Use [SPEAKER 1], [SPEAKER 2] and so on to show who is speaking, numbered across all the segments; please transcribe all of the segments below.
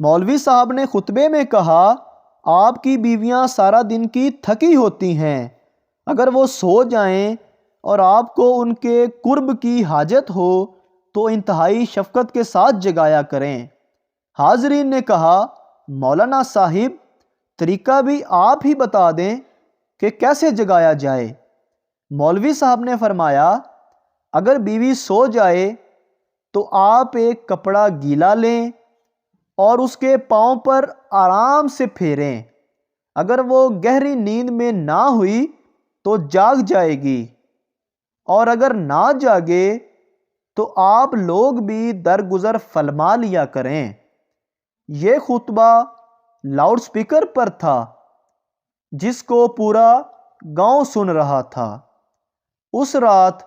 [SPEAKER 1] मौलवी साहब ने खुतबे में कहा, आपकी बीवियां सारा दिन की थकी होती हैं, अगर वो सो जाएं और आपको उनके कुर्ब की हाजत हो तो इंतहाई शफकत के साथ जगाया करें। हाजरीन ने कहा, मौलाना साहिब तरीका भी आप ही बता दें कि कैसे जगाया जाए। मौलवी साहब ने फरमाया, अगर बीवी सो जाए तो आप एक कपड़ा गीला लें और उसके पाँव पर आराम से फेरें। अगर वो गहरी नींद में ना हुई तो जाग जाएगी, और अगर ना जागे तो आप लोग भी दरगुजर फरमा लिया करें। ये खुतबा लाउड स्पीकर पर था जिसको पूरा गांव सुन रहा था। उस रात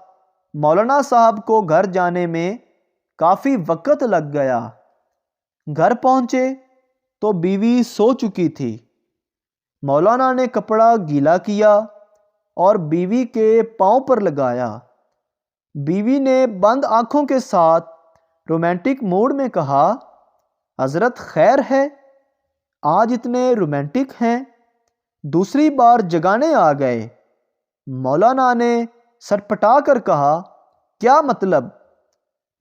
[SPEAKER 1] मौलाना साहब को घर जाने में काफ़ी वक्त लग गया। घर पहुंचे तो बीवी सो चुकी थी। मौलाना ने कपड़ा गीला किया और बीवी के पाँव पर लगाया। बीवी ने बंद आंखों के साथ रोमांटिक मूड में कहा, हज़रत खैर है, आज इतने रोमांटिक हैं, दूसरी बार जगाने आ गए। मौलाना ने सरपटा कर कहा, क्या मतलब,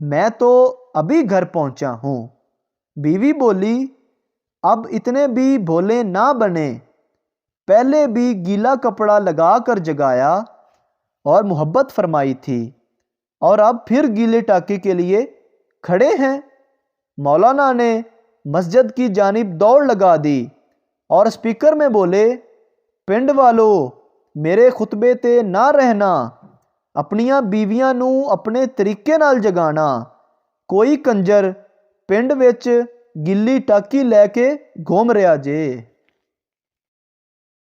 [SPEAKER 1] मैं तो अभी घर पहुंचा हूँ। बीवी बोली, अब इतने भी भोले ना बने, पहले भी गीला कपड़ा लगा कर जगाया और मोहब्बत फरमाई थी, और अब फिर गीले टाके के लिए खड़े हैं। मौलाना ने मस्जिद की जानिब दौड़ लगा दी और स्पीकर में बोले, पिंड वालों, मेरे खुतबे ते ना रहना, अपनियां बीवियां नू अपने तरीके नाल जगाना। कोई कंजर पिंड विच गिल्ली टाकी लैके घूम रहा जे।